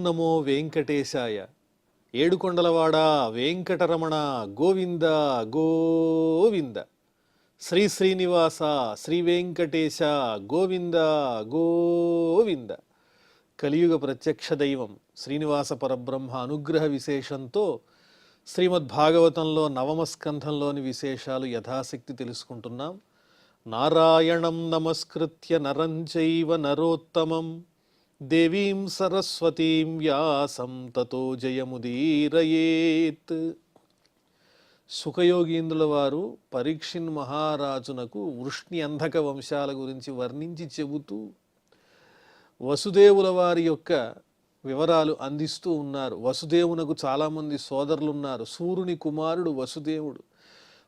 నమో వెంకటేశాయ. ఏడుకొండలవాడ వెంకటరమణ గోవింద గోవింద. శ్రీ శ్రీనివాస శ్రీ వెంకటేశ గోవింద గోవింద. కలియుగ ప్రత్యక్ష దైవం శ్రీనివాస పరబ్రహ్మ అనుగ్రహ విశేషంతో శ్రీమద్భాగవతంలో నవమ స్కంధంలోని విశేషాలు యథాశక్తి తెలుసుకుంటున్నాం. నారాయణం నమస్కృత్య నరం చైవ నరోత్తమం దేవీం సరస్వతీం వ్యాసం తతో జయముదీరయేత్. సుఖయోగీంద్రుల వారు పరీక్షిన్ మహారాజునకు వృష్ణి అంధక వంశాల గురించి వర్ణించి చెబుతూ వసుదేవుల వారి యొక్క వివరాలు అందిస్తూ ఉన్నారు. వసుదేవునకు చాలామంది సోదరులు ఉన్నారు. సూర్యుని కుమారుడు వసుదేవుడు.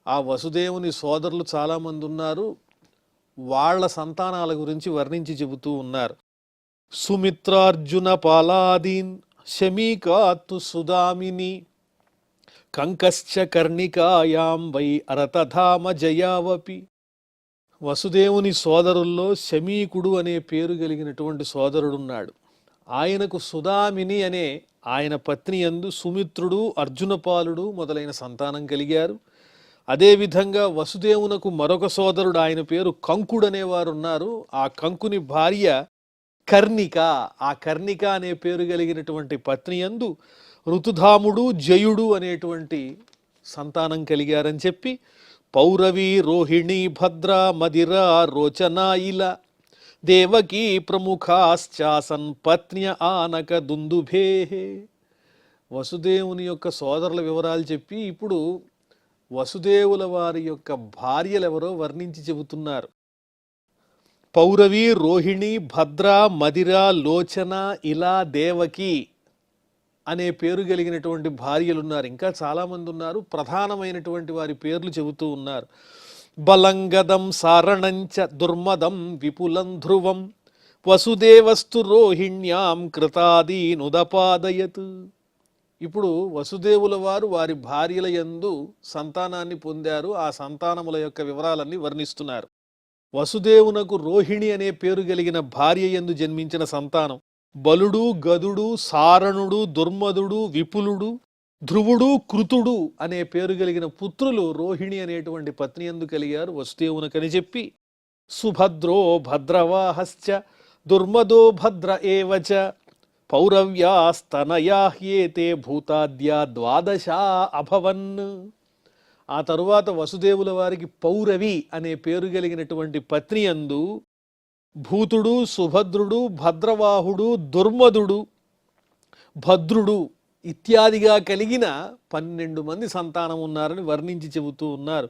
ఆ వసుదేవుని సోదరులు చాలామంది ఉన్నారు. వాళ్ళ సంతానాల గురించి వర్ణించి చెబుతూ ఉన్నారు. సుమిత్రార్జున పాలాదీన్ శమీకాత్తు సుదామిని కంకశ్చ కర్ణికాయాం వై అరతధామ జయావపి. వసుదేవుని సోదరుల్లో శమీకుడు అనే పేరు కలిగినటువంటి సోదరుడున్నాడు. ఆయనకు సుదామిని అనే ఆయన పత్ని యందు సుమిత్రుడు, అర్జునపాలుడు మొదలైన సంతానం కలిగారు. అదేవిధంగా వసుదేవునకు మరొక సోదరుడు, ఆయన పేరు కంకుడు అనేవారు ఉన్నారు. ఆ కంకుని భార్య కర్ణిక. ఆ కర్ణిక అనే పేరు కలిగినటువంటి పత్ని యందు ఋతుధాముడు, జయుడు అనేటువంటి సంతానం కలిగారని చెప్పి పౌరవి, రోహిణి, భద్ర, మదిర, రోచన ఇలా దేవకీ ప్రముఖాశ్చాసన్ పత్న్య ఆనక దుందుభే. వసుదేవుని యొక్క సోదరుల వివరాలు చెప్పి ఇప్పుడు వసుదేవుల వారి యొక్క భార్యలెవరో వర్ణించి చెబుతున్నారు. పౌరవి, రోహిణి, భద్ర, మదిర, లోచన ఇలా దేవకి అనే పేరు కలిగినటువంటి భార్యలున్నారు. ఇంకా చాలామంది ఉన్నారు. ప్రధానమైనటువంటి వారి పేర్లు చెబుతూ ఉన్నారు. బలంగదం సారణంచ దుర్మదం విపులం ధ్రువం వసుదేవస్తు రోహిణ్యాం కృతాదీనుదపాదయత్. ఇప్పుడు వసుదేవుల వారు వారి భార్యల యందు సంతానాన్ని పొందారు. ఆ సంతానముల యొక్క వివరాలన్నీ వర్ణిస్తున్నారు. వసుదేవునకు రోహిణి అనే పేరు కలిగిన భార్య యందు జన్మించిన సంతానం బలుడు, గదుడు, సారణుడు, దుర్మదుడు, విపులుడు, ధ్రువుడు, కృతుడు అనే పేరు కలిగిన పుత్రులు రోహిణి అనేటువంటి పత్ని యందు కలిగారు వసుదేవునకని చెప్పి సుభద్రో భద్రవాహశ్చ దుర్మదో భద్ర ఏవచ పౌరవ్యాస్తనయాహ్యేతే భూతాద్యా ద్వాదశా అభవన్. ఆ తరువాత వసుదేవుల వారికి పౌరవి అనే పేరు కలిగినటువంటి పత్ని యందు భూతుడు, సుభద్రుడు, భద్రవాహుడు, దుర్మదుడు, భద్రుడు ఇత్యాదిగా కలిగిన 12 మంది సంతానం ఉన్నారని వర్ణించి చెబుతూ ఉన్నారు.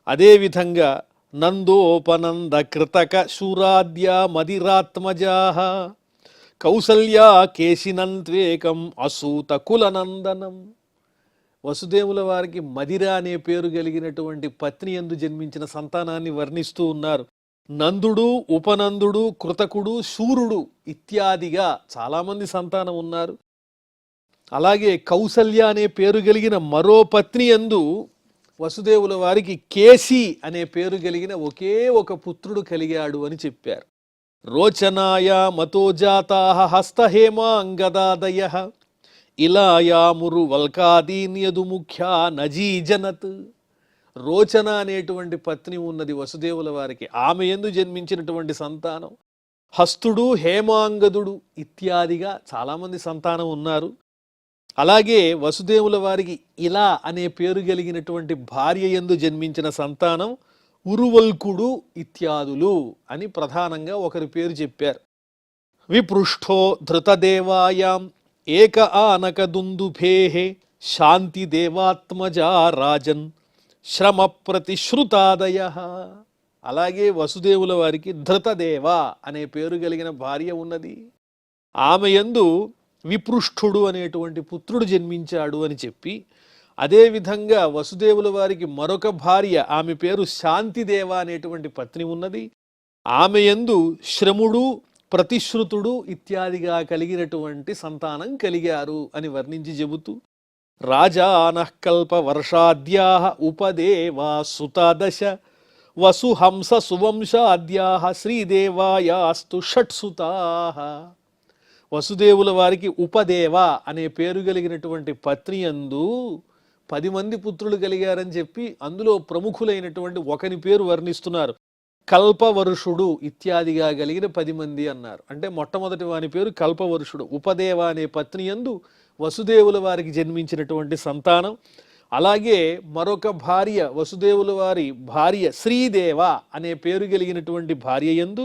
అదేవిధంగా నందోపనంద కృతక శూరాద్య మదిరాత్మజాః కౌసల్యా కేశినంత్వేకం అసూత కులనందనం. వసుదేవుల వారికి మదిర అనే పేరు కలిగినటువంటి పత్ని యందు జన్మించిన సంతానాన్ని వర్ణిస్తూ ఉన్నారు. నందుడు, ఉపనందుడు, కృతకుడు, శూరుడు ఇత్యాదిగా చాలామంది సంతానం ఉన్నారు. అలాగే కౌసల్య అనే పేరు కలిగిన మరో పత్ని యందు వసుదేవుల వారికి కేసి అనే పేరు కలిగిన ఒకే ఒక పుత్రుడు కలిగాడు అని చెప్పారు. రోచనాయ మతోజాతాః హస్తహేమాంగదాదయః ఇలాయామురు వల్కాదీన్యదు ముఖ్యా నజీజనత్. రోచన అనేటువంటి పత్ని ఉన్నది వసుదేవుల వారికి. ఆమె యందు జన్మించినటువంటి సంతానం హస్తుడు, హేమాంగదుడు ఇత్యాదిగా చాలామంది సంతానం ఉన్నారు. అలాగే వసుదేవుల వారికి ఇలా అనే పేరు కలిగినటువంటి భార్య యందు జన్మించిన సంతానం ఉరువల్కుడు ఇత్యాదులు అని ప్రధానంగా ఒకరి పేరు చెప్పారు. విపృష్ఠో ధృతదేవాయాం ఏక ఆనక దుందుభేః శాంతి దేవాత్మజా రాజన్ శ్రమ ప్రతిశ్రుతాదయః. అలాగే వసుదేవుల వారికి ధృతదేవ అనే పేరు కలిగిన భార్య ఉన్నది. ఆమె యందు విపృష్ఠుడు అనేటువంటి పుత్రుడు జన్మించాడు అని చెప్పి అదేవిధంగా వసుదేవుల వారికి మరొక భార్య, ఆమె పేరు శాంతిదేవ అనేటువంటి పత్ని ఉన్నది. ఆమె యందు శ్రముడు, ప్రతిశ్రుతుడు ఇత్యాదిగా కలిగినటువంటి సంతానం కలిగారు అని వర్ణించి చెబుతూ రాజానఃకల్ప వర్షాద్యాః ఉపదేవా సుతాదశ వసుహంస సువంశాద్యాః శ్రీదేవాయాస్తు షట్సుతాః. వసుదేవుల వారికి ఉపదేవ అనే పేరు కలిగినటువంటి పత్ని యందు 10 మంది పుత్రులు కలిగారని చెప్పి అందులో ప్రముఖులైనటువంటి ఒకని పేరు వర్ణిస్తున్నారు. కల్పవరుషుడు ఇత్యాదిగా కలిగిన 10 మంది అన్నారు. అంటే మొట్టమొదటి వాని పేరు కల్పవరుషుడు. ఉపదేవ అనే పత్ని యందు వసుదేవుల వారికి జన్మించినటువంటి సంతానం. అలాగే మరొక భార్య, వసుదేవుల వారి భార్య శ్రీదేవ అనే పేరు కలిగినటువంటి భార్య యందు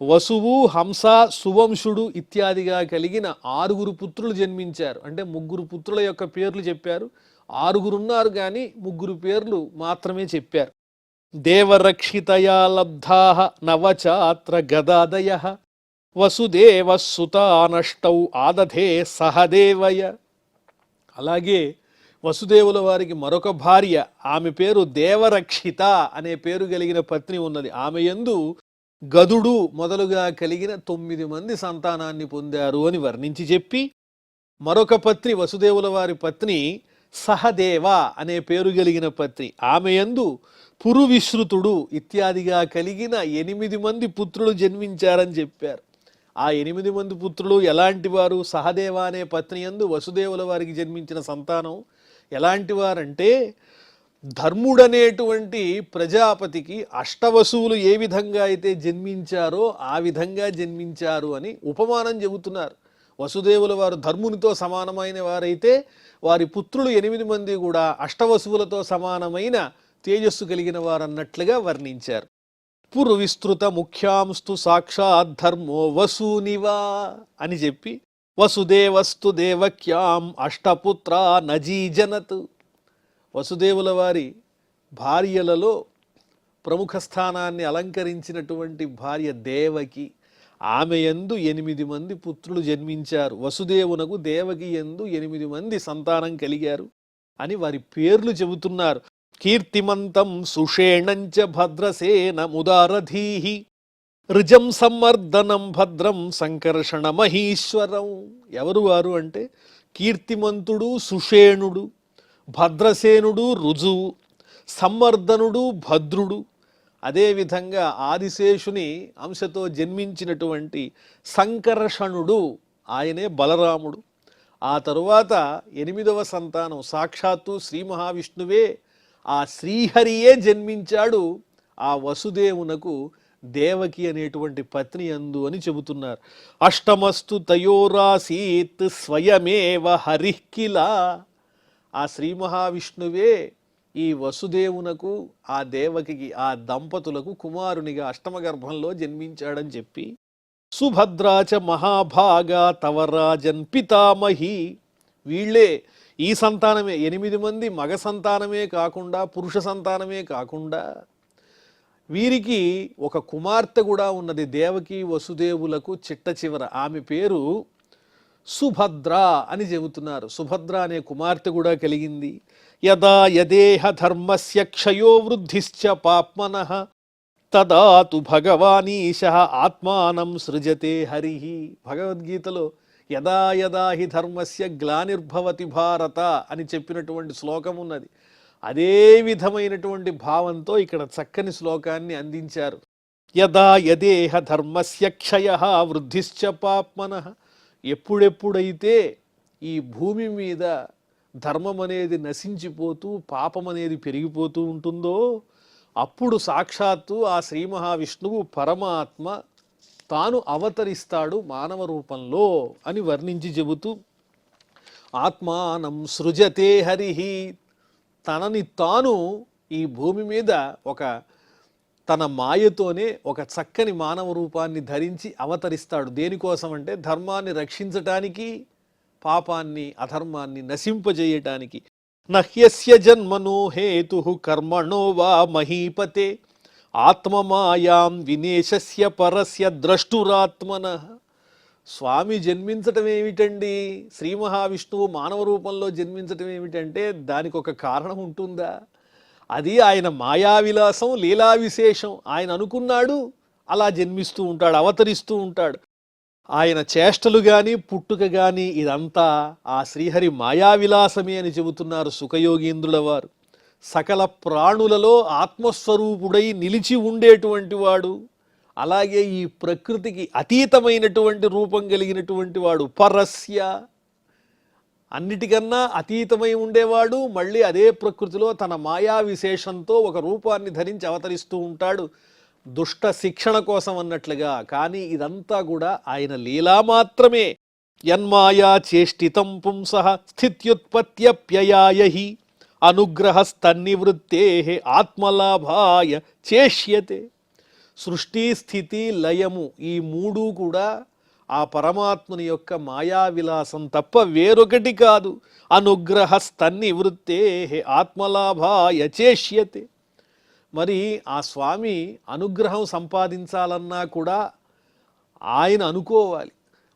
వసువు, హంస, సువంశుడు ఇత్యాదిగా కలిగిన 6 పుత్రులు జన్మించారు. అంటే 3 పుత్రుల యొక్క పేర్లు చెప్పారు. 6 ఉన్నారు కానీ 3 పేర్లు మాత్రమే చెప్పారు. దేవరక్షితయా లబ్ధాః నవచాత్ర గదాదయః వసుదేవ సుతానష్టౌ ఆదధే సహదేవయ. అలాగే వసుదేవుల వారికి మరొక భార్య, ఆమె పేరు దేవరక్షిత అనే పేరు కలిగిన పత్ని ఉన్నది. ఆమె యందు గదుడు మొదలుగా కలిగిన 9 మంది సంతానాన్ని పొందారు అని వర్ణించి చెప్పి, మరొక పత్ని వసుదేవుల వారి పత్ని సహదేవ అనే పేరు కలిగిన పత్ని, ఆమె యందు పురువిశ్రుతుడు ఇత్యాదిగా కలిగిన 8 మంది పుత్రులు జన్మించారని చెప్పారు. ఆ 8 మంది పుత్రులు ఎలాంటి వారు? సహదేవ అనే పత్ని యందు వసుదేవుల వారికి జన్మించిన సంతానం ఎలాంటి వారంటే, ధర్ముడనేటువంటి ప్రజాపతికి అష్టవసువులు ఏ విధంగా అయితే జన్మించారో ఆ విధంగా జన్మించారు అని ఉపమానం చెబుతున్నారు. వసుదేవుల వారు ధర్మునితో సమానమైన వారైతే వారి పుత్రులు 8 మంది కూడా అష్టవసువులతో సమానమైన తేజస్సు కలిగిన వారన్నట్లుగా వర్ణించారు. పురు విస్తృత ముఖ్యాంస్తు సాక్షాత్ ధర్మో వసూనివా అని చెప్పి, వసుదేవస్తు దేవక్యాం అష్టపుత్ర నజీజనత్. వసుదేవుల వారి భార్యలలో ప్రముఖ స్థానాన్ని అలంకరించినటువంటి భార్య దేవకి, ఆమె యందు 8 మంది పుత్రులు జన్మించారు. వసుదేవునకు దేవకి యందు 8 మంది సంతానం కలిగారు అని వారి పేర్లు చెబుతున్నారు. కీర్తిమంతం సుషేణంచ భద్రసేన ముదారధీహి రుజం సమ్మర్దనం భద్రం సంకర్షణ మహీశ్వరం. ఎవరు వారు అంటే, కీర్తిమంతుడు సుషేణుడు, భద్రసేనుడు రుజువు, సమ్మర్దనుడు భద్రుడు, అదేవిధంగా ఆదిశేషుని అంశతో జన్మించినటువంటి సంకర్షణుడు ఆయనే బలరాముడు. ఆ తరువాత 8వ సంతానం సాక్షాత్తు శ్రీ మహావిష్ణువే, ఆ శ్రీహరియే జన్మించాడు ఆ వసుదేవునకు దేవకి అనేటువంటి పత్ని యందు అని చెబుతున్నారు. అష్టమస్తు తయోరాసీత్ స్వయమేవ హరిఃకిలా. ఆ శ్రీ మహావిష్ణువే ఈ వసుదేవునకు ఆ దేవకికి ఆ దంపతులకు కుమారునిగా అష్టమ గర్భంలో జన్మించాడని చెప్పి, సుభద్రాచ మహాభాగా తవ రాజన్ పితామహి. వీళ్ళే ఈ సంతానమే 8 మంది మగ సంతానమే కాకుండా పురుష సంతానమే కాకుండా వీరికి ఒక కుమార్తె కూడా ఉన్నది. దేవకి వసుదేవులకు చిట్ట చివర ఆమె పేరు సుభద్ర అని చెబుతున్నారు. సుభద్ర అనే కుమార్తె కూడా కలిగింది. యదా యదేహ ధర్మస్య క్షయో వృద్ధిశ్చ పాప్మనః తదా తు భగవానీశః ఆత్మానం సృజతే హరిః. భగవద్గీతలో యదా యదా హి ధర్మస్య గ్లానిర్భవతి భారత అని చెప్పినటువంటి శ్లోకం ఉన్నది. అదే విధమైనటువంటి భావంతో ఇక్కడ చక్కని శ్లోకాన్ని అందించారు. యదా యదేహ ధర్మస్య క్షయః వృద్ధిశ్చ పాప్మనః. ఎప్పుడెప్పుడైతే ఈ భూమి మీద ధర్మం అనేది నశించిపోతూ పాపం అనేది పెరిగిపోతూ ఉంటుందో అప్పుడు సాక్షాత్తు ఆ శ్రీ మహావిష్ణువు పరమాత్మ తాను అవతరిస్తాడు మానవ రూపంలో అని వర్ణించి చెబుతూ, ఆత్మానం సృజతే హరిః. తనని తాను ఈ భూమి మీద తన మాయతోనే ఒక చక్కని మానవ రూపాన్ని ధరించి అవతరిస్తాడు. దేనికోసం అంటే ధర్మాన్ని రక్షించటానికి, పాపాన్ని అధర్మాన్ని నశింపజేయటానికి. నహ్యస్య జన్మనో హేతుః కర్మణో వా మహీపతే ఆత్మమాయాం వినేశస్య పరస్య ద్రష్టురాత్మనః. స్వామి జన్మించటం ఏమిటండి? శ్రీ మహావిష్ణువు మానవ రూపంలో జన్మించటం ఏమిటంటే దానికి ఒక కారణం ఉంటుందా? అది ఆయన మాయావిలాసం, లీలా విశేషం. ఆయన అనుకున్నాడు అలా జన్మిస్తూ ఉంటాడు, అవతరిస్తూ ఉంటాడు. ఆయన చేష్టలు కానీ పుట్టుక కానీ ఇదంతా ఆ శ్రీహరి మాయావిలాసమే అని చెబుతున్నారు సుఖయోగీంద్రుల వారు. సకల ప్రాణులలో ఆత్మస్వరూపుడై నిలిచి ఉండేటువంటి వాడు అలాగే ఈ ప్రకృతికి అతీతమైనటువంటి రూపం కలిగినటువంటి వాడు పరస్య, అన్నిటికన్నా అతీతమై ఉండేవాడు. మళ్ళీ అదే ప్రకృతిలో తన మాయా విశేషంతో ఒక రూపాన్ని ధరించి అవతరిస్తూ ఉంటాడు దుష్ట శిక్షణ కోసం అన్నట్లుగా. కానీ ఇదంతా కూడా ఆయన లీలా మాత్రమే. యన్మాయా చేష్టితం పుంసః స్థిత్యుత్పత్త్యప్యయాయ హి అనుగ్రహస్తన్నివృత్తే ఆత్మలాభాయ చేష్యతే. సృష్టి, స్థితి, లయము ఈ మూడు కూడా ఆ పరమాత్ముని యొక్క మాయా విలాసం తప్ప వేరొకటి కాదు. అనుగ్రహస్తన్నివృత్తే ఆత్మలాభాయ చేష్యతే. మరి ఆ స్వామి అనుగ్రహం సంపాదించాలన్నా కూడా ఆయన అనుకోవాలి.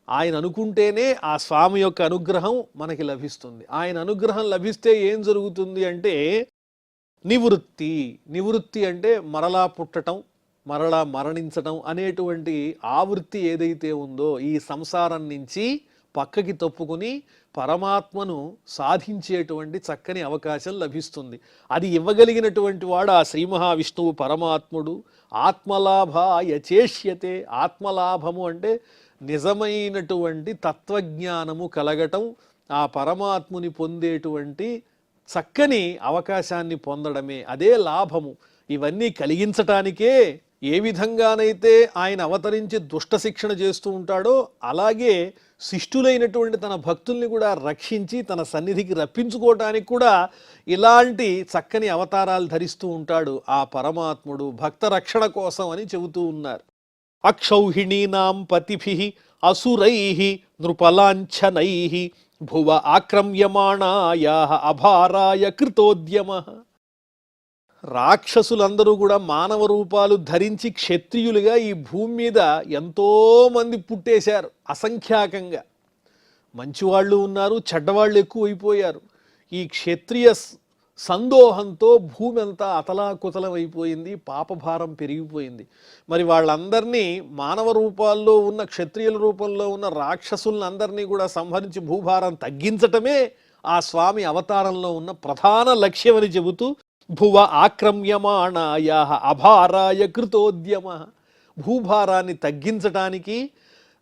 ఆయన అనుకుంటేనే ఆ స్వామి యొక్క అనుగ్రహం మనకి లభిస్తుంది. ఆయన అనుగ్రహం లభిస్తే ఏం జరుగుతుంది అంటే నివృత్తి. నివృత్తి అంటే మరలా పుట్టటం, మరలా మరణించటం అనేటువంటి ఆవృత్తి ఏదైతే ఉందో ఈ సంసారం నుంచి పక్కకి తప్పుకుని పరమాత్మను సాధించేటువంటి చక్కని అవకాశం లభిస్తుంది. అది ఇవ్వగలిగినటువంటి వాడు ఆ శ్రీ మహావిష్ణువు పరమాత్ముడు. ఆత్మలాభాయ చేష్యతే. ఆత్మలాభము అంటే నిజమైనటువంటి తత్వజ్ఞానము కలగటం, ఆ పరమాత్ముని పొందేటువంటి చక్కని అవకాశాన్ని పొందడమే, అదే లాభము. ఇవన్నీ కలిగించటానికే ఏ విధంగానైతే ఆయన అవతరించి దుష్ట శిక్షణ చేస్తూ ఉంటాడో అలాగే శిష్టులైనటువంటి తన భక్తుల్ని కూడా రక్షించి తన సన్నిధికి రప్పించుకోవటానికి కూడా ఇలాంటి చక్కని అవతారాలు ధరిస్తూ ఉంటాడు ఆ పరమాత్ముడు భక్త రక్షణ కోసం అని చెబుతూ ఉన్నారు. అక్షౌహిణీనాం పతిభిః అసురైః నృపలాంఛనైః భువ ఆక్రమ్యమాణాయాః అభారాయ కృతోద్యమః. రాక్షసులందరూ కూడా మానవ రూపాలు ధరించి క్షత్రియులుగా ఈ భూమి మీద ఎంతోమంది పుట్టేశారు అసంఖ్యాకంగా. మంచివాళ్ళు ఉన్నారు, చెడ్డవాళ్ళు ఎక్కువైపోయారు. ఈ క్షత్రియ సందోహంతో భూమి అంతా అతలాకుతలం అయిపోయింది, పాపభారం పెరిగిపోయింది. మరి వాళ్ళందరినీ మానవ రూపాల్లో ఉన్న క్షత్రియుల రూపంలో ఉన్న రాక్షసులను అందరినీ కూడా సంహరించి భూభారం తగ్గించటమే ఆ స్వామి అవతారంలో ఉన్న ప్రధాన లక్ష్యం అని చెబుతూ భువ ఆక్రమ్యమాణాయాః అభారాయ కృతోద్యమః. భూభారాన్ని తగ్గించటానికి,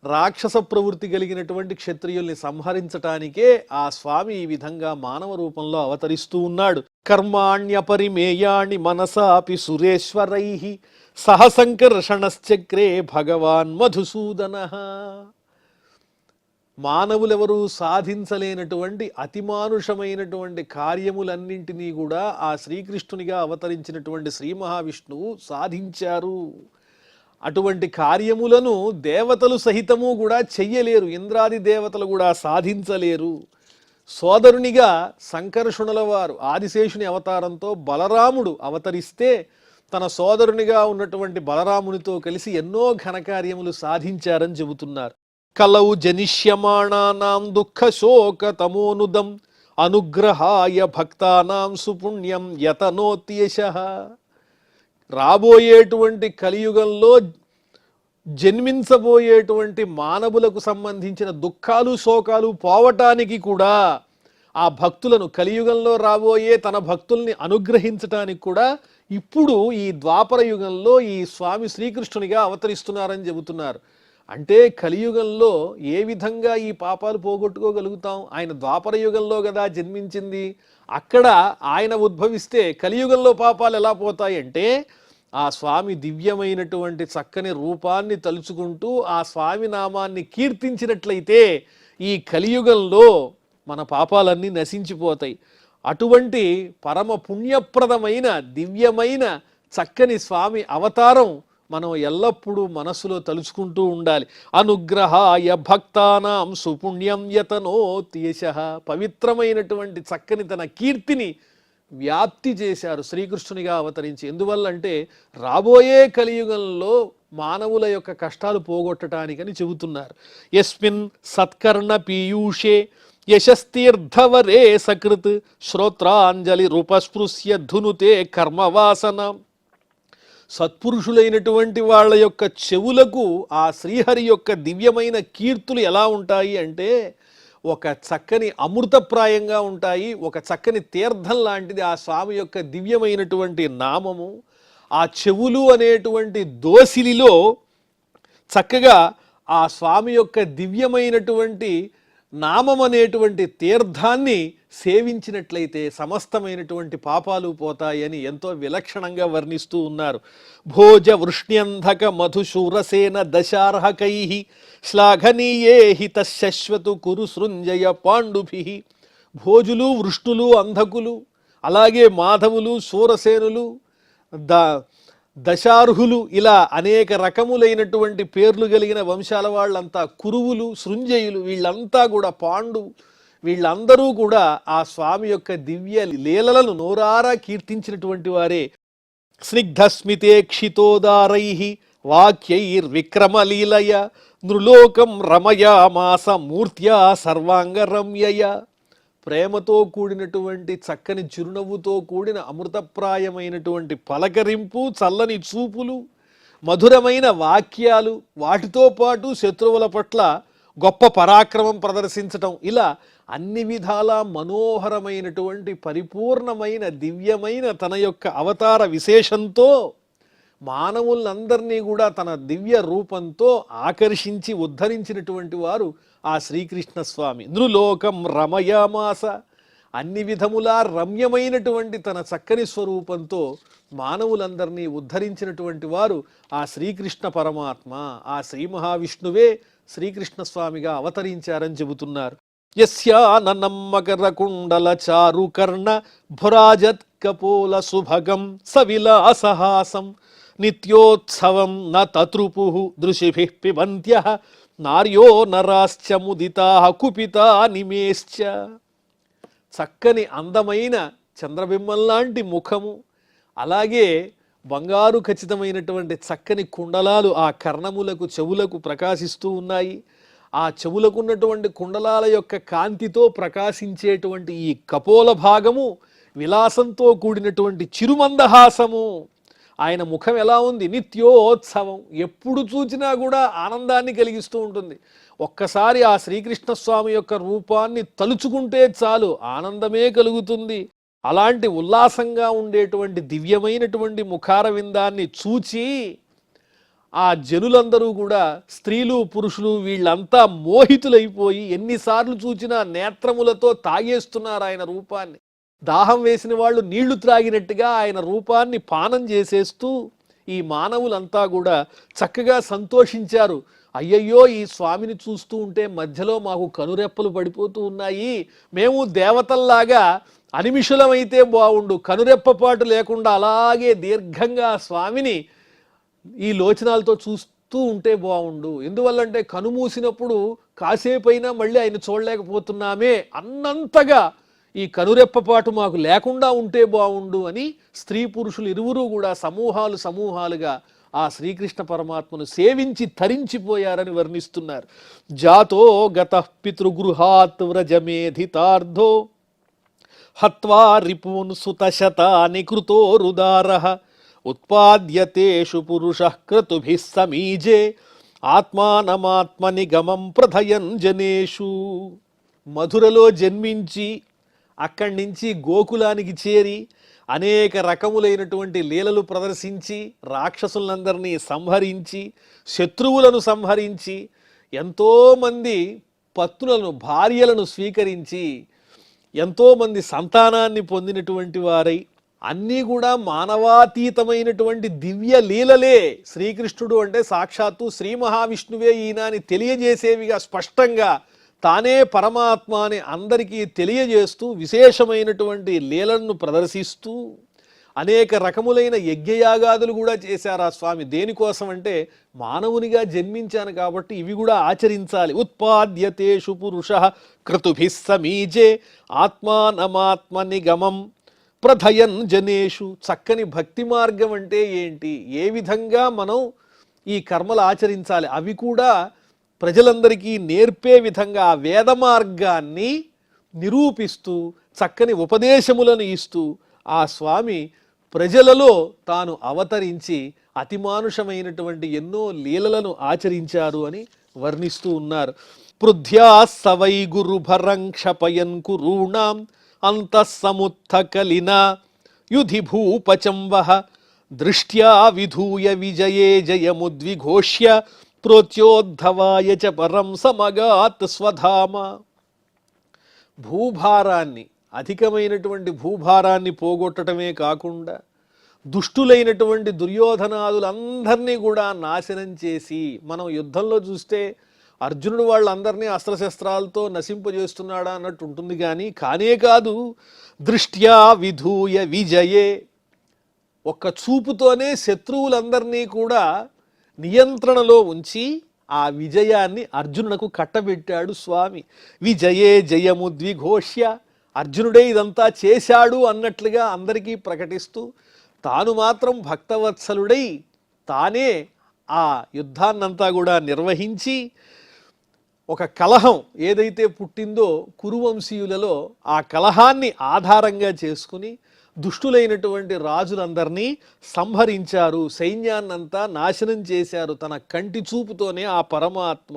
రాక్షస ప్రవృత్తి కలిగినటువంటి క్షత్రియుల్ని సంహరించటానికే ఆ స్వామి ఈ విధంగా మానవ రూపంలో అవతరిస్తూ ఉన్నాడు. కర్మాణ్యపరిమేయాణి మనసాపి సురేశ్వరైః సహ సంకర్షణశ్చక్రే భగవాన్ మధుసూదనః. మానవులెవరూ సాధించలేనటువంటి అతిమానుషమైనటువంటి కార్యములన్నింటినీ కూడా ఆ శ్రీకృష్ణునిగా అవతరించినటువంటి శ్రీ మహావిష్ణువు సాధించారు. అటువంటి కార్యములను దేవతలు సహితము కూడా చెయ్యలేరు, ఇంద్రాది దేవతలు కూడా సాధించలేరు. సోదరునిగా సంకర్షణుల వారు ఆదిశేషుని అవతారంతో బలరాముడు అవతరిస్తే తన సోదరునిగా ఉన్నటువంటి బలరామునితో కలిసి ఎన్నో ఘనకార్యములు సాధించారని చెబుతున్నారు. కలౌ జనిష్యమాణానాం దుఃఖ శోక తమోనుదం అనుగ్రహాయ భక్తానాం సుపుణ్యం యతనోత్యశః. రాబోయేటువంటి కలియుగంలో జన్మించబోయేటువంటి మానవులకు సంబంధించిన దుఃఖాలు శోకాలు పోవటానికి కూడా ఆ భక్తులను కలియుగంలో రాబోయే తన భక్తుల్ని అనుగ్రహించటానికి కూడా ఇప్పుడు ఈ ద్వాపర యుగంలో ఈ స్వామి శ్రీకృష్ణునిగా అవతరిస్తున్నారని చెబుతున్నారు. అంటే కలియుగంలో ఏ విధంగా ఈ పాపాలు పోగొట్టుకోగలుగుతాం? ఆయన ద్వాపర యుగంలో కదా జన్మించింది. అక్కడ ఆయన ఉద్భవిస్తే కలియుగంలో పాపాలు ఎలా పోతాయి అంటే ఆ స్వామి దివ్యమైనటువంటి చక్కని రూపాన్ని తలుచుకుంటూ ఆ స్వామి నామాన్ని కీర్తించినట్లయితే ఈ కలియుగంలో మన పాపాలన్నీ నశించిపోతాయి. అటువంటి పరమ పుణ్యప్రదమైన దివ్యమైన చక్కని స్వామి అవతారం మనం ఎల్లప్పుడూ మనసులో తలుచుకుంటూ ఉండాలి. అనుగ్రహాయ భక్తానాం సుపుణ్యం యతనోత్యశః. పవిత్రమైనటువంటి చక్కని తన కీర్తిని వ్యాప్తి చేశారు శ్రీకృష్ణునిగా అవతరించి. ఎందువల్లంటే రాబోయే కలియుగంలో మానవుల యొక్క కష్టాలు పోగొట్టడానికని చెబుతున్నారు. యస్మిన్ సత్కర్ణ పీయూషే యశస్తీర్థవరే సకృత్ శ్రోత్రాంజలి రూపస్పృశ్య ధునుతే కర్మవాసన. సత్పురుషులైనటువంటి వాళ్ళ యొక్క చెవులకు ఆ శ్రీహరి యొక్క దివ్యమైన కీర్తులు ఎలా ఉంటాయి అంటే ఒక చక్కని అమృతప్రాయంగా ఉంటాయి. ఒక చక్కని తీర్థం లాంటిది ఆ స్వామి యొక్క దివ్యమైనటువంటి నామము. ఆ చెవులు అనేటువంటి దోసిలిలో చక్కగా ఆ స్వామి యొక్క దివ్యమైనటువంటి నామం అనేటువంటి తీర్థాన్ని సేవించినట్లయితే సమస్తమైనటువంటి పాపాలు పోతాయని ఎంతో విలక్షణంగా వర్ణిస్తూ ఉన్నారు. భోజ వృష్ణ్యంధక మధుశూరసేన దశార్హకై శ్లాఘనీయే హితశ్వతు కురు సృంజయ పాండుభి. భోజులు, వృష్ణులు, అంధకులు, అలాగే మాధవులు, శూరసేనులు, దశార్హులు, ఇలా అనేక రకములైనటువంటి పేర్లు కలిగిన వంశాల వాళ్ళంతా, కురువులు, సృంజయులు, వీళ్ళంతా కూడా వీళ్ళందరూ కూడా ఆ స్వామి యొక్క దివ్య లీలలను నోరారా కీర్తించినటువంటి వారే. స్నిగ్ధస్మితేక్షితోదారై వాక్యైర్విక్రమలీలయ నృలోకం రమయామాస మూర్త్యా సర్వాంగరమ్యయ. ప్రేమతో కూడినటువంటి చక్కని చిరునవ్వుతో కూడిన అమృతప్రాయమైనటువంటి పలకరింపు, చల్లని చూపులు, మధురమైన వాక్యాలు, వాటితో పాటు శత్రువుల పట్ల గొప్ప పరాక్రమం ప్రదర్శించటం, ఇలా అన్ని విధాలా మనోహరమైనటువంటి పరిపూర్ణమైన దివ్యమైన తన యొక్క అవతార విశేషంతో మానవులందరినీ కూడా తన దివ్య రూపంతో ఆకర్షించి ఉద్ధరించినటువంటి వారు ఆ శ్రీకృష్ణ స్వామి. నృలోకం రమయామాస, అన్ని విధములా రమ్యమైనటువంటి తన చక్కని స్వరూపంతో మానవులందరినీ ఉద్ధరించినటువంటి వారు ఆ శ్రీకృష్ణ పరమాత్మ, ఆ శ్రీ మహావిష్ణువే శ్రీకృష్ణ స్వామిగా అవతరించారని చెబుతున్నారు. యస్యాననం మకర కుండల చారుకర్ణ భురాజత్ కపోల సుభగం సవిలాసహాసం నిత్యోత్సవం న తతృపు దృశిభిః పిబంత్యః నార్యో నరాశ్చ ముదితాః కుపితా నిమేశ్చ. చక్కని అందమైన చంద్రబింబంలాంటి ముఖము, అలాగే బంగారు ఖచ్చితమైనటువంటి చక్కని కుండలాలు ఆ కర్ణములకు, చెవులకు ప్రకాశిస్తూ ఉన్నాయి. ఆ చెవులకున్నటువంటి కుండలాల యొక్క కాంతితో ప్రకాశించేటువంటి ఈ కపోల భాగము విలాసంతో కూడినటువంటి చిరుమందహాసము. ఆయన ముఖం ఎలా ఉంది? నిత్యోత్సవం, ఎప్పుడు చూచినా కూడా ఆనందాన్ని కలిగిస్తూ ఉంటుంది. ఒక్కసారి ఆ శ్రీకృష్ణ స్వామి యొక్క రూపాన్ని తలుచుకుంటే చాలు ఆనందమే కలుగుతుంది. అలాంటి ఉల్లాసంగా ఉండేటువంటి దివ్యమైనటువంటి ముఖార విందాన్ని చూచి ఆ జనులందరూ కూడా, స్త్రీలు, పురుషులు, వీళ్ళంతా మోహితులైపోయి ఎన్నిసార్లు చూచినా నేత్రములతో తాగేస్తున్నారు ఆయన రూపాన్ని. దాహం వేసిన వాళ్ళు నీళ్లు త్రాగినట్టుగా ఆయన రూపాన్ని పానం చేసేస్తూ ఈ మానవులంతా కూడా చక్కగా సంతోషించారు. అయ్యయ్యో, ఈ స్వామిని చూస్తూ ఉంటే మధ్యలో మాకు కనురెప్పలు పడిపోతూ ఉన్నాయి, మేము దేవతల్లాగా అనిమిషులమైతే బాగుండు, కనురెప్పపాటు లేకుండా అలాగే దీర్ఘంగా స్వామిని ఈ లోచనాలతో చూస్తూ ఉంటే బాగుండు. ఎందువల్లంటే కనుమూసినప్పుడు కాసేపైనా మళ్ళీ ఆయన చూడలేకపోతున్నామే అన్నంతగా ఈ కనురెప్పపాటు మాకు లేకుండా ఉంటే బాగుండు అని స్త్రీ పురుషులు ఇరువురు కూడా సమూహాలుగా ఆ శ్రీకృష్ణ పరమాత్మను సేవించి తరించిపోయారని వర్ణిస్తున్నారు. జాతో గతః పితృగృహాత్ వ్రజమేధితార్థో హత్వా రిపూన్ సుతశతాని కృతోరుదారః ఉత్పాద్యతేషు పురుషః క్రతుభిః సమీజే ఆత్మానమాత్మనిగమం ప్రథయన్ జనేషు. మధురలో జన్మించి అక్కడి నుంచి గోకులానికి చేరి అనేక రకములైనటువంటి లీలలు ప్రదర్శించి రాక్షసులందరినీ సంహరించి శత్రువులను సంహరించి ఎంతోమంది పత్నులను, భార్యలను స్వీకరించి ఎంతోమంది సంతానాన్ని పొందినటువంటి వారై అన్నీ కూడా మానవాతీతమైనటువంటి దివ్య లీలలే. శ్రీకృష్ణుడు అంటే సాక్షాత్తు శ్రీ మహావిష్ణువే ఈయన అని తెలియజేసేవిగా స్పష్టంగా తానే పరమాత్మ అని అందరికీ తెలియజేస్తూ విశేషమైనటువంటి లీలలను ప్రదర్శిస్తూ అనేక రకములైన యజ్ఞయాగాదులు కూడా చేశారు ఆ స్వామి. దేనికోసం అంటే మానవునిగా జన్మించాను కాబట్టి ఇవి కూడా ఆచరించాలి. ఉత్పాద్యతేషు పురుషః క్రతుభిః సమీజే ఆత్మానమాత్మ నిగమం ప్రథయన్ జనేషు. చక్కని భక్తి మార్గం అంటే ఏంటి, ఏ విధంగా మనం ఈ కర్మలు ఆచరించాలి, అవి కూడా ప్రజలందరికీ నేర్పే విధంగా ఆ వేద మార్గాన్ని నిరూపిస్తూ చక్కని ఉపదేశములను ఇస్తూ ఆ స్వామి ప్రజలలో తాను అవతరించి అతిమానుషమైనటువంటి ఎన్నో లీలలను ఆచరించారు అని వర్ణిస్తూ ఉన్నారు. పృథ్యా సవై గురుభరం క్షపయన్ కురూణాం అంతఃసముత్థకలినా యుధి భూపచంవః దృష్ట్యా విధూయ విజయే జయముద్విఘోష్య ప్రోత్యోద్ధవాయ చ పరం సమగాత్ స్వధామ. భూభారాన్ని, అధికమైనటువంటి భూభారాన్ని పోగొట్టడమే కాకుండా దుష్టులైనటువంటి దుర్యోధనాదులందరినీ కూడా నాశనం చేసి, మనం యుద్ధంలో చూస్తే అర్జునుడు వాళ్ళందరినీ అస్త్రశస్త్రాలతో నశింపజేస్తున్నాడా అన్నట్టు ఉంటుంది, కానీ కానే కాదు. దృష్ట్యా విధూయ విజయే, ఒక్క చూపుతోనే శత్రువులందరినీ కూడా నియంత్రణలో ఉంచి ఆ విజయాన్ని అర్జునునకు కట్టబెట్టాడు స్వామి. విజయే జయముద్విఘోష్య, అర్జునుడే ఇదంతా చేశాడు అన్నట్లుగా అందరికీ ప్రకటిస్తూ, తాను మాత్రం భక్తవత్సలుడై తానే ఆ యుద్ధాన్నంతా కూడా నిర్వహించి, ఒక కలహం ఏదైతే పుట్టిందో కురువంశీయులలో, ఆ కలహాన్ని ఆధారంగా చేసుకుని దుష్టులైనటువంటి రాజులందరినీ సంహరించారు, సైన్యాన్నంతా నాశనం చేశారు తన కంటి చూపుతోనే ఆ పరమాత్మ.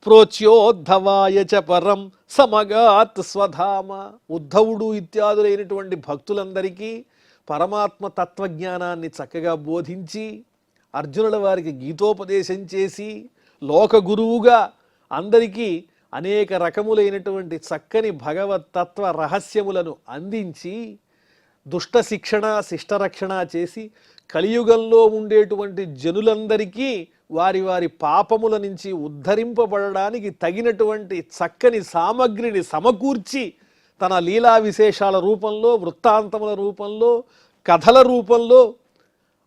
ప్రోచ్యోద్ధవాయ చ పరం సమగాత్ స్వధామ, ఉద్ధవుడు ఇత్యాదులైనటువంటి భక్తులందరికీ పరమాత్మ తత్వజ్ఞానాన్ని చక్కగా బోధించి, అర్జునుల వారికి గీతోపదేశం చేసి, లోక గురువుగా అందరికీ అనేక రకములైనటువంటి చక్కని భగవత్ తత్వ రహస్యములను అందించి, దుష్ట శిక్షణ శిష్టరక్షణ చేసి, కలియుగంలో ఉండేటువంటి జనులందరికీ వారి వారి పాపముల నుంచి ఉద్ధరింపబడడానికి తగినటువంటి చక్కని సామగ్రిని సమకూర్చి, తన లీలా విశేషాల రూపంలో, వృత్తాంతముల రూపంలో, కథల రూపంలో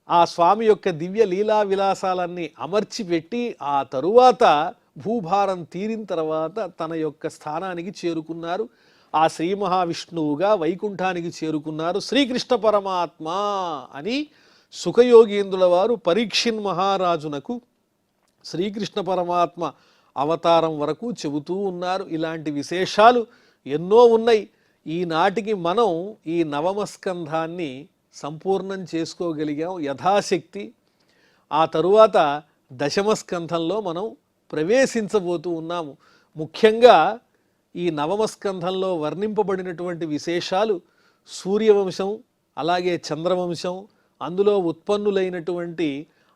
ఆ స్వామి యొక్క దివ్య లీలా విలాసాలన్నీ అమర్చిపెట్టి, ఆ తరువాత భూభారం తీరిన తర్వాత తన యొక్క స్థానానికి చేరుకున్నారు. ఆ శ్రీ మహావిష్ణువుగా వైకుంఠానికి చేరుకున్నారు శ్రీకృష్ణ పరమాత్మ అని సుఖయోగీంద్రుల వారు పరీక్షిన్ మహారాజునకు శ్రీకృష్ణ పరమాత్మ అవతారం వరకు చెబుతూ ఉన్నారు. ఇలాంటి విశేషాలు ఎన్నో ఉన్నాయి. ఈనాటికి మనం ఈ నవమ స్కంధాన్ని సంపూర్ణం చేసుకోగలిగాం యథాశక్తి. ఆ తరువాత దశమ స్కంధంలో మనం ప్రవేశించబోతూ ఉన్నాము. ముఖ్యంగా ఈ నవమ స్కంధంలో వర్ణింపబడినటువంటి విశేషాలు సూర్యవంశం, అలాగే చంద్రవంశం, అందులో ఉత్పన్నులైనటువంటి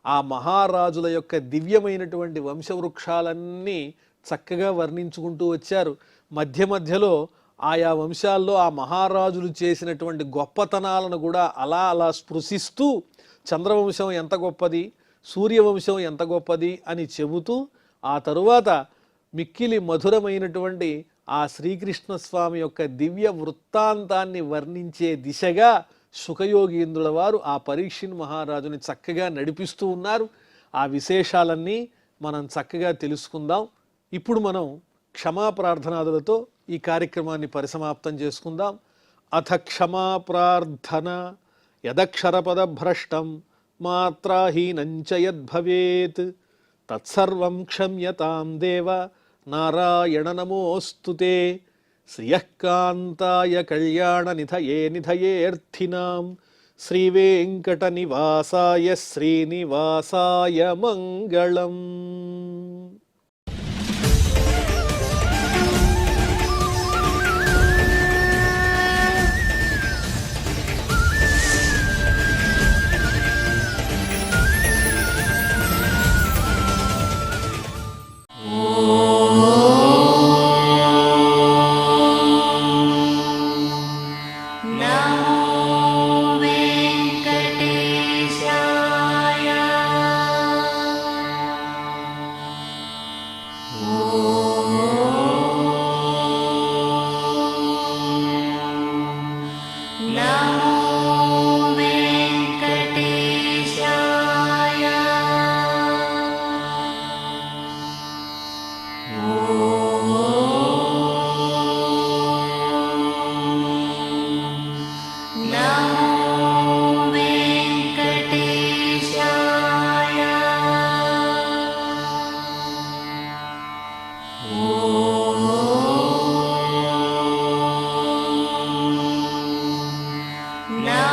ఆ మహారాజుల యొక్క దివ్యమైనటువంటి వంశవృక్షాలన్నీ చక్కగా వర్ణించుకుంటూ వచ్చారు. మధ్య మధ్యలో ఆయా వంశాల్లో ఆ మహారాజులు చేసినటువంటి గొప్పతనాలను కూడా అలా అలా స్పృశిస్తూ చంద్రవంశం ఎంత గొప్పది, సూర్యవంశం ఎంత గొప్పది అని చెబుతూ, ఆ తరువాత మిక్కిలి మధురమైనటువంటి ఆ శ్రీకృష్ణ స్వామి యొక్క దివ్య వృత్తాంతాన్ని వర్ణించే దిశగా సుఖయోగీంద్రుల వారు ఆ పరీక్షిన్ మహారాజుని చక్కగా నడిపిస్తూ ఉన్నారు. ఆ విశేషాలన్నీ మనం చక్కగా తెలుసుకుందాం. ఇప్పుడు మనం క్షమా ప్రార్థనాదులతో ఈ కార్యక్రమాన్ని పరిసమాప్తం చేసుకుందాం. అథ క్షమా ప్రార్థన. యదక్షరపదభ్రష్టం మాత్రాహీనంచ యద్భవేత్ తత్సర్వం క్షమ్యతాం దేవ నారాయణ నమోస్తుతే. శ్రియఃకాంతాయ కళ్యాణ నిధయే నిధయేర్థినాం శ్రీవేంకట నివాసాయ శ్రీనివాసాయ మంగళం. No.